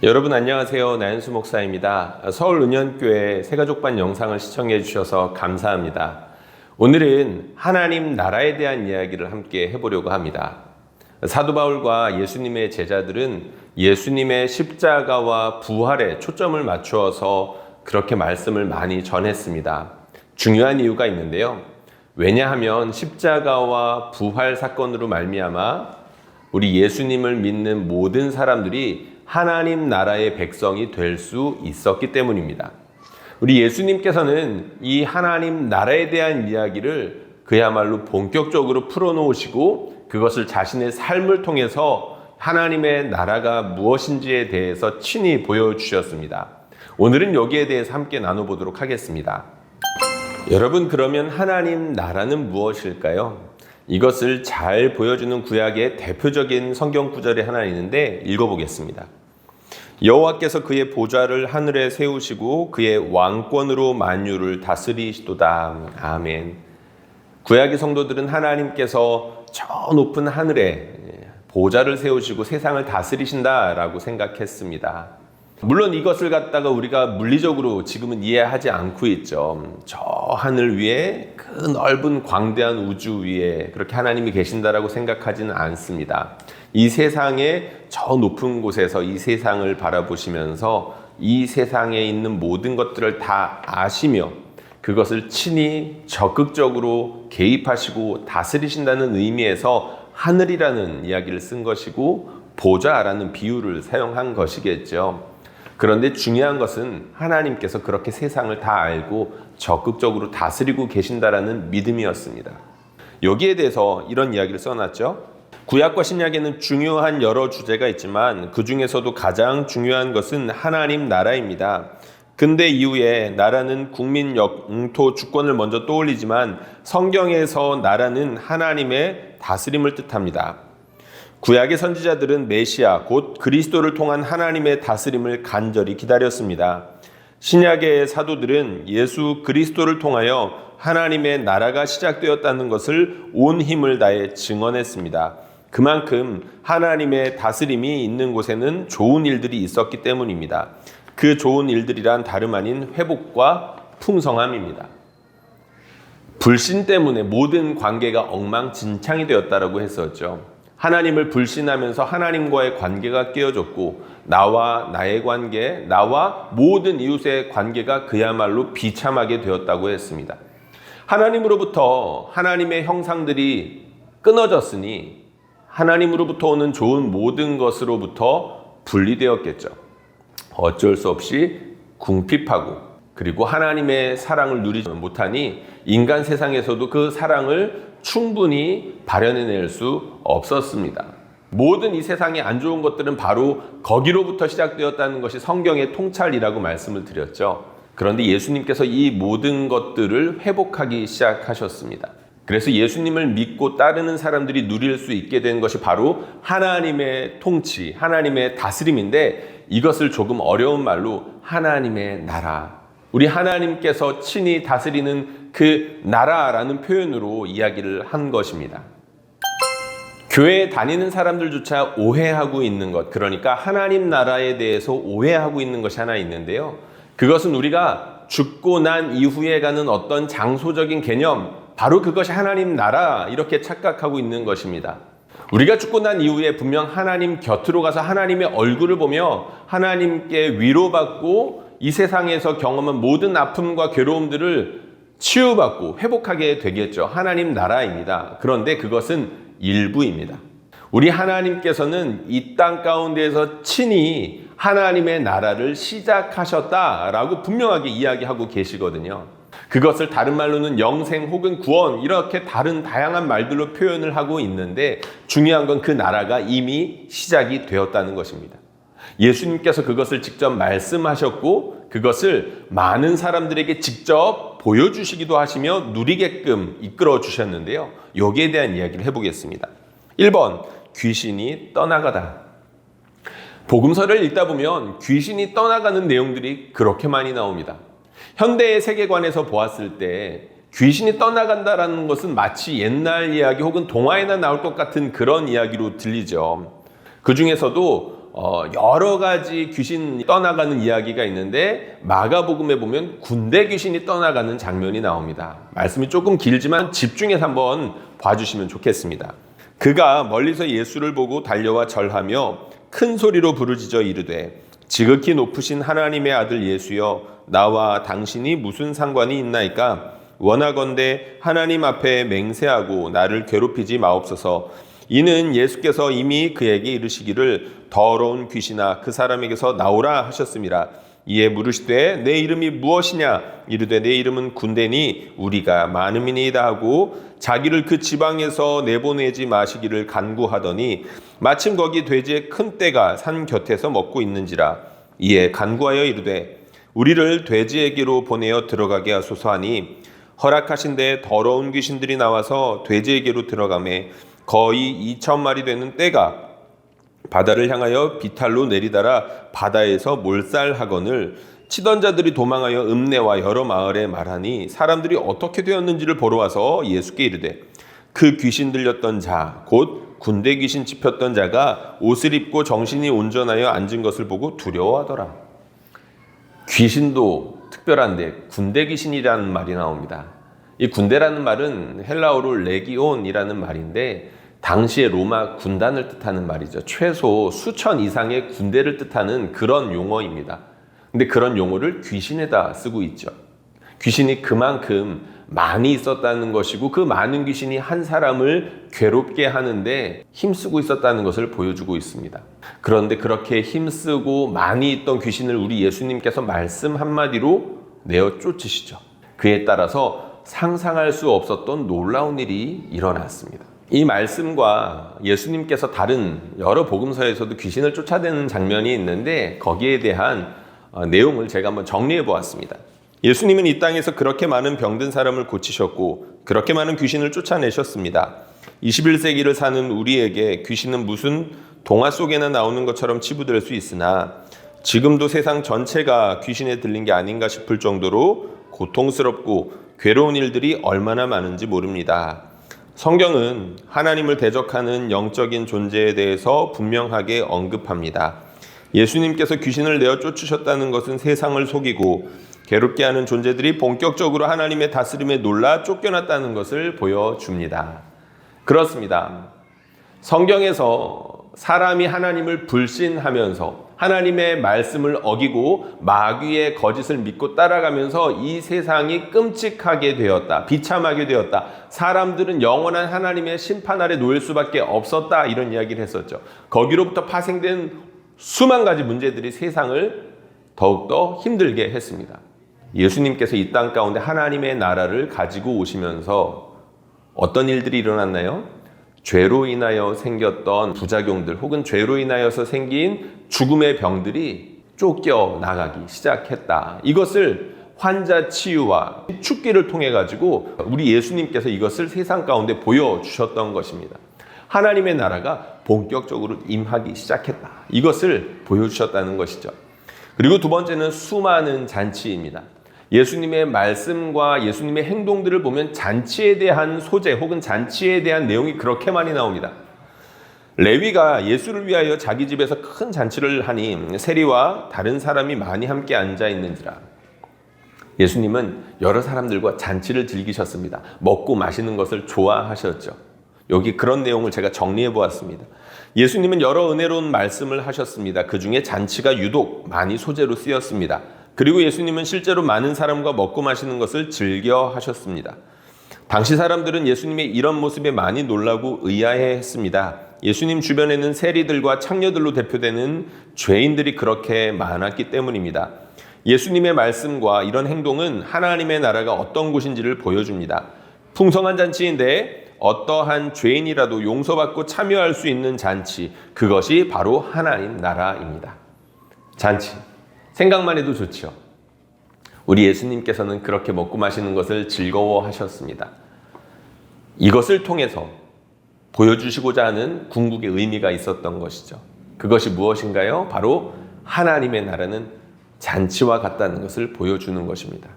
여러분 안녕하세요. 나연수 목사입니다. 서울은현교회 새가족반 영상을 시청해 주셔서 감사합니다. 오늘은 하나님 나라에 대한 이야기를 함께 해보려고 합니다. 사도 바울과 예수님의 제자들은 예수님의 십자가와 부활에 초점을 맞추어서 그렇게 말씀을 많이 전했습니다. 중요한 이유가 있는데요. 왜냐하면 십자가와 부활 사건으로 말미암아 우리 예수님을 믿는 모든 사람들이 하나님 나라의 백성이 될 수 있었기 때문입니다. 우리 예수님께서는 이 하나님 나라에 대한 이야기를 그야말로 본격적으로 풀어놓으시고 그것을 자신의 삶을 통해서 하나님의 나라가 무엇인지에 대해서 친히 보여주셨습니다. 오늘은 여기에 대해서 함께 나눠보도록 하겠습니다. 여러분, 그러면 하나님 나라는 무엇일까요? 이것을 잘 보여주는 구약의 대표적인 성경 구절이 하나 있는데 읽어보겠습니다. 여호와께서 그의 보좌를 하늘에 세우시고 그의 왕권으로 만유를 다스리시도다. 아멘. 구약의 성도들은 하나님께서 저 높은 하늘에 보좌를 세우시고 세상을 다스리신다라고 생각했습니다. 물론 이것을 갖다가 우리가 물리적으로 지금은 이해하지 않고 있죠. 저 하늘 위에 그 넓은 광대한 우주 위에 그렇게 하나님이 계신다라고 생각하지는 않습니다. 이 세상의 저 높은 곳에서 이 세상을 바라보시면서 이 세상에 있는 모든 것들을 다 아시며 그것을 친히 적극적으로 개입하시고 다스리신다는 의미에서 하늘이라는 이야기를 쓴 것이고 보좌라는 비유를 사용한 것이겠죠. 그런데 중요한 것은 하나님께서 그렇게 세상을 다 알고 적극적으로 다스리고 계신다라는 믿음이었습니다. 여기에 대해서 이런 이야기를 써놨죠. 구약과 신약에는 중요한 여러 주제가 있지만 그 중에서도 가장 중요한 것은 하나님 나라입니다. 근대 이후에 나라는 국민 영토 주권을 먼저 떠올리지만 성경에서 나라는 하나님의 다스림을 뜻합니다. 구약의 선지자들은 메시아 곧 그리스도를 통한 하나님의 다스림을 간절히 기다렸습니다. 신약의 사도들은 예수 그리스도를 통하여 하나님의 나라가 시작되었다는 것을 온 힘을 다해 증언했습니다. 그만큼 하나님의 다스림이 있는 곳에는 좋은 일들이 있었기 때문입니다. 그 좋은 일들이란 다름 아닌 회복과 풍성함입니다. 불신 때문에 모든 관계가 엉망진창이 되었다라고 했었죠. 하나님을 불신하면서 하나님과의 관계가 깨어졌고 나와 나의 관계, 나와 모든 이웃의 관계가 그야말로 비참하게 되었다고 했습니다. 하나님으로부터 하나님의 형상들이 끊어졌으니 하나님으로부터 오는 좋은 모든 것으로부터 분리되었겠죠. 어쩔 수 없이 궁핍하고 그리고 하나님의 사랑을 누리지 못하니 인간 세상에서도 그 사랑을 충분히 발현해낼 수 없었습니다. 모든 이 세상에 안 좋은 것들은 바로 거기로부터 시작되었다는 것이 성경의 통찰이라고 말씀을 드렸죠. 그런데 예수님께서 이 모든 것들을 회복하기 시작하셨습니다. 그래서 예수님을 믿고 따르는 사람들이 누릴 수 있게 된 것이 바로 하나님의 통치, 하나님의 다스림인데 이것을 조금 어려운 말로 하나님의 나라, 우리 하나님께서 친히 다스리는 그 나라라는 표현으로 이야기를 한 것입니다. 교회에 다니는 사람들조차 오해하고 있는 것, 그러니까 하나님 나라에 대해서 오해하고 있는 것이 하나 있는데요. 그것은 우리가 죽고 난 이후에 가는 어떤 장소적인 개념, 바로 그것이 하나님 나라 이렇게 착각하고 있는 것입니다. 우리가 죽고 난 이후에 분명 하나님 곁으로 가서 하나님의 얼굴을 보며 하나님께 위로받고 이 세상에서 경험한 모든 아픔과 괴로움들을 치유받고 회복하게 되겠죠. 하나님 나라입니다. 그런데 그것은 일부입니다. 우리 하나님께서는 이 땅 가운데에서 친히 하나님의 나라를 시작하셨다라고 분명하게 이야기하고 계시거든요. 그것을 다른 말로는 영생 혹은 구원 이렇게 다른 다양한 말들로 표현을 하고 있는데 중요한 건 그 나라가 이미 시작이 되었다는 것입니다. 예수님께서 그것을 직접 말씀하셨고 그것을 많은 사람들에게 직접 보여주시기도 하시며 누리게끔 이끌어 주셨는데요. 여기에 대한 이야기를 해보겠습니다. 1번, 귀신이 떠나가다. 복음서를 읽다 보면 귀신이 떠나가는 내용들이 그렇게 많이 나옵니다. 현대의 세계관에서 보았을 때 귀신이 떠나간다라는 것은 마치 옛날 이야기 혹은 동화에나 나올 것 같은 그런 이야기로 들리죠. 그 중에서도 여러 가지 귀신 떠나가는 이야기가 있는데 마가복음에 보면 군대 귀신이 떠나가는 장면이 나옵니다. 말씀이 조금 길지만 집중해서 한번 봐주시면 좋겠습니다. 그가 멀리서 예수를 보고 달려와 절하며 큰 소리로 부르짖어 이르되 지극히 높으신 하나님의 아들 예수여 나와 당신이 무슨 상관이 있나이까 원하건대 하나님 앞에 맹세하고 나를 괴롭히지 마옵소서. 이는 예수께서 이미 그에게 이르시기를 더러운 귀신아 그 사람에게서 나오라 하셨음이라. 이에 물으시되 내 이름이 무엇이냐 이르되 내 이름은 군대니 우리가 많음이니이다 하고 자기를 그 지방에서 내보내지 마시기를 간구하더니 마침 거기 돼지의 큰 떼가 산 곁에서 먹고 있는지라. 이에 간구하여 이르되 우리를 돼지에게로 보내어 들어가게 하소서 하니 허락하신데 더러운 귀신들이 나와서 돼지에게로 들어가매 거의 2,000마리 되는 떼가 바다를 향하여 비탈로 내리달아 바다에서 몰살하거늘 치던 자들이 도망하여 읍내와 여러 마을에 말하니 사람들이 어떻게 되었는지를 보러 와서 예수께 이르되 그 귀신 들렸던 자 곧 군대 귀신 짚혔던 자가 옷을 입고 정신이 온전하여 앉은 것을 보고 두려워하더라. 귀신도 특별한데 군대 귀신이라는 말이 나옵니다. 이 군대라는 말은 헬라어로 레기온이라는 말인데 당시의 로마 군단을 뜻하는 말이죠. 최소 수천 이상의 군대를 뜻하는 그런 용어입니다. 근데 그런 용어를 귀신에다 쓰고 있죠. 귀신이 그만큼 많이 있었다는 것이고 그 많은 귀신이 한 사람을 괴롭게 하는데 힘쓰고 있었다는 것을 보여주고 있습니다. 그런데 그렇게 힘쓰고 많이 있던 귀신을 우리 예수님께서 말씀 한마디로 내어 쫓으시죠. 그에 따라서 상상할 수 없었던 놀라운 일이 일어났습니다. 이 말씀과 예수님께서 다른 여러 복음서에서도 귀신을 쫓아내는 장면이 있는데 거기에 대한 내용을 제가 한번 정리해 보았습니다. 예수님은 이 땅에서 그렇게 많은 병든 사람을 고치셨고 그렇게 많은 귀신을 쫓아내셨습니다. 21세기를 사는 우리에게 귀신은 무슨 동화 속에나 나오는 것처럼 치부될 수 있으나 지금도 세상 전체가 귀신에 들린 게 아닌가 싶을 정도로 고통스럽고 괴로운 일들이 얼마나 많은지 모릅니다. 성경은 하나님을 대적하는 영적인 존재에 대해서 분명하게 언급합니다. 예수님께서 귀신을 내어 쫓으셨다는 것은 세상을 속이고 괴롭게 하는 존재들이 본격적으로 하나님의 다스림에 놀라 쫓겨났다는 것을 보여줍니다. 그렇습니다. 성경에서 사람이 하나님을 불신하면서 하나님의 말씀을 어기고 마귀의 거짓을 믿고 따라가면서 이 세상이 끔찍하게 되었다. 비참하게 되었다. 사람들은 영원한 하나님의 심판 아래 놓일 수밖에 없었다. 이런 이야기를 했었죠. 거기로부터 파생된 수만 가지 문제들이 세상을 더욱더 힘들게 했습니다. 예수님께서 이 땅 가운데 하나님의 나라를 가지고 오시면서 어떤 일들이 일어났나요? 죄로 인하여 생겼던 부작용들 혹은 죄로 인하여서 생긴 죽음의 병들이 쫓겨나가기 시작했다. 이것을 환자 치유와 축기를 통해 가지고 우리 예수님께서 이것을 세상 가운데 보여주셨던 것입니다. 하나님의 나라가 본격적으로 임하기 시작했다. 이것을 보여주셨다는 것이죠. 그리고 두 번째는 수많은 잔치입니다. 예수님의 말씀과 예수님의 행동들을 보면 잔치에 대한 소재 혹은 잔치에 대한 내용이 그렇게 많이 나옵니다. 레위가 예수를 위하여 자기 집에서 큰 잔치를 하니 세리와 다른 사람이 많이 함께 앉아 있는지라. 예수님은 여러 사람들과 잔치를 즐기셨습니다. 먹고 마시는 것을 좋아하셨죠. 여기 그런 내용을 제가 정리해 보았습니다. 예수님은 여러 은혜로운 말씀을 하셨습니다. 그 중에 잔치가 유독 많이 소재로 쓰였습니다. 그리고 예수님은 실제로 많은 사람과 먹고 마시는 것을 즐겨 하셨습니다. 당시 사람들은 예수님의 이런 모습에 많이 놀라고 의아해했습니다. 예수님 주변에는 세리들과 창녀들로 대표되는 죄인들이 그렇게 많았기 때문입니다. 예수님의 말씀과 이런 행동은 하나님의 나라가 어떤 곳인지를 보여줍니다. 풍성한 잔치인데 어떠한 죄인이라도 용서받고 참여할 수 있는 잔치, 그것이 바로 하나님 나라입니다. 잔치. 생각만 해도 좋죠. 우리 예수님께서는 그렇게 먹고 마시는 것을 즐거워하셨습니다. 이것을 통해서 보여주시고자 하는 궁극의 의미가 있었던 것이죠. 그것이 무엇인가요? 바로 하나님의 나라는 잔치와 같다는 것을 보여주는 것입니다.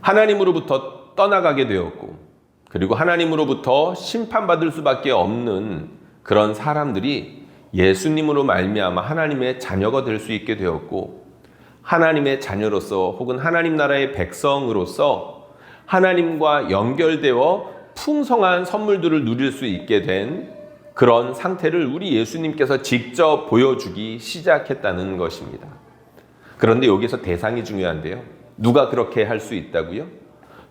하나님으로부터 떠나가게 되었고 그리고 하나님으로부터 심판받을 수밖에 없는 그런 사람들이 예수님으로 말미암아 하나님의 자녀가 될 수 있게 되었고, 하나님의 자녀로서 혹은 하나님 나라의 백성으로서 하나님과 연결되어 풍성한 선물들을 누릴 수 있게 된 그런 상태를 우리 예수님께서 직접 보여주기 시작했다는 것입니다. 그런데 여기서 대상이 중요한데요. 누가 그렇게 할 수 있다고요?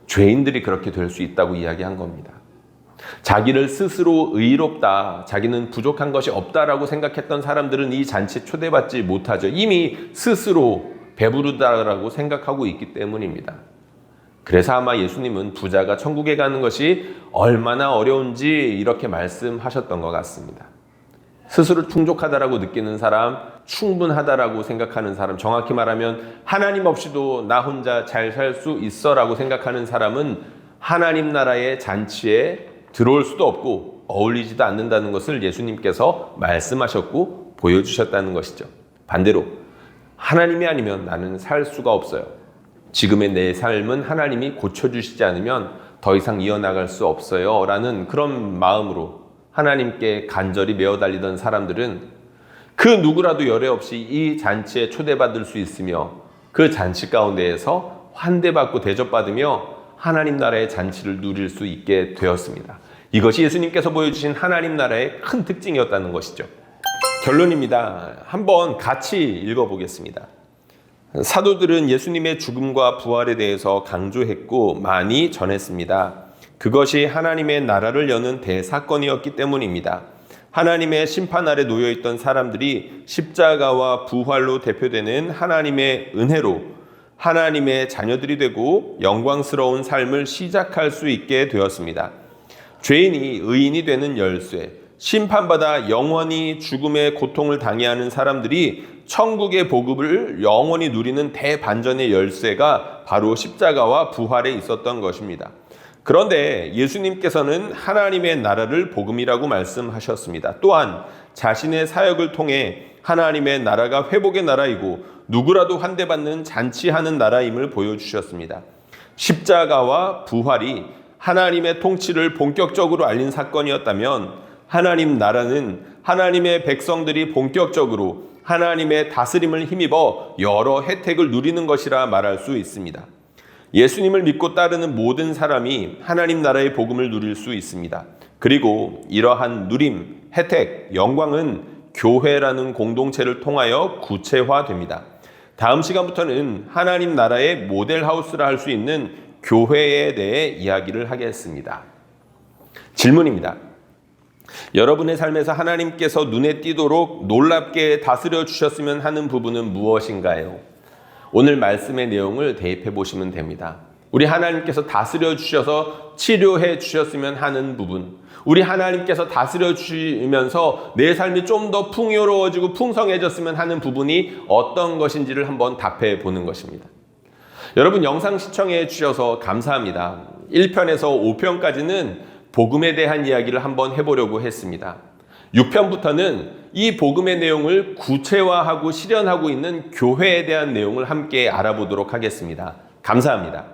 죄인들이 그렇게 될 수 있다고 이야기한 겁니다. 자기를 스스로 의롭다, 자기는 부족한 것이 없다라고 생각했던 사람들은 이 잔치에 초대받지 못하죠. 이미 스스로 배부르다라고 생각하고 있기 때문입니다. 그래서 아마 예수님은 부자가 천국에 가는 것이 얼마나 어려운지 이렇게 말씀하셨던 것 같습니다. 스스로 충족하다라고 느끼는 사람, 충분하다라고 생각하는 사람, 정확히 말하면 하나님 없이도 나 혼자 잘 살 수 있어라고 생각하는 사람은 하나님 나라의 잔치에 들어올 수도 없고 어울리지도 않는다는 것을 예수님께서 말씀하셨고 보여주셨다는 것이죠. 반대로 하나님이 아니면 나는 살 수가 없어요. 지금의 내 삶은 하나님이 고쳐주시지 않으면 더 이상 이어나갈 수 없어요 라는 그런 마음으로 하나님께 간절히 메어 달리던 사람들은 그 누구라도 열애 없이 이 잔치에 초대받을 수 있으며 그 잔치 가운데에서 환대받고 대접받으며 하나님 나라의 잔치를 누릴 수 있게 되었습니다. 이것이 예수님께서 보여주신 하나님 나라의 큰 특징이었다는 것이죠. 결론입니다. 한번 같이 읽어보겠습니다. 사도들은 예수님의 죽음과 부활에 대해서 강조했고 많이 전했습니다. 그것이 하나님의 나라를 여는 대사건이었기 때문입니다. 하나님의 심판 아래 놓여있던 사람들이 십자가와 부활로 대표되는 하나님의 은혜로 하나님의 자녀들이 되고 영광스러운 삶을 시작할 수 있게 되었습니다. 죄인이 의인이 되는 열쇠, 심판받아 영원히 죽음의 고통을 당해하는 사람들이 천국의 복음을 영원히 누리는 대반전의 열쇠가 바로 십자가와 부활에 있었던 것입니다. 그런데 예수님께서는 하나님의 나라를 복음이라고 말씀하셨습니다. 또한 자신의 사역을 통해 하나님의 나라가 회복의 나라이고 누구라도 환대받는 잔치하는 나라임을 보여주셨습니다. 십자가와 부활이 하나님의 통치를 본격적으로 알린 사건이었다면 하나님 나라는 하나님의 백성들이 본격적으로 하나님의 다스림을 힘입어 여러 혜택을 누리는 것이라 말할 수 있습니다. 예수님을 믿고 따르는 모든 사람이 하나님 나라의 복음을 누릴 수 있습니다. 그리고 이러한 누림, 혜택, 영광은 교회라는 공동체를 통하여 구체화됩니다. 다음 시간부터는 하나님 나라의 모델하우스라 할 수 있는 교회에 대해 이야기를 하겠습니다. 질문입니다. 여러분의 삶에서 하나님께서 눈에 띄도록 놀랍게 다스려 주셨으면 하는 부분은 무엇인가요? 오늘 말씀의 내용을 대입해 보시면 됩니다. 우리 하나님께서 다스려 주셔서 치료해 주셨으면 하는 부분, 우리 하나님께서 다스려 주시면서 내 삶이 좀 더 풍요로워지고 풍성해졌으면 하는 부분이 어떤 것인지를 한번 답해 보는 것입니다. 여러분 영상 시청해 주셔서 감사합니다. 1편에서 5편까지는 복음에 대한 이야기를 한번 해보려고 했습니다. 6편부터는 이 복음의 내용을 구체화하고 실현하고 있는 교회에 대한 내용을 함께 알아보도록 하겠습니다. 감사합니다.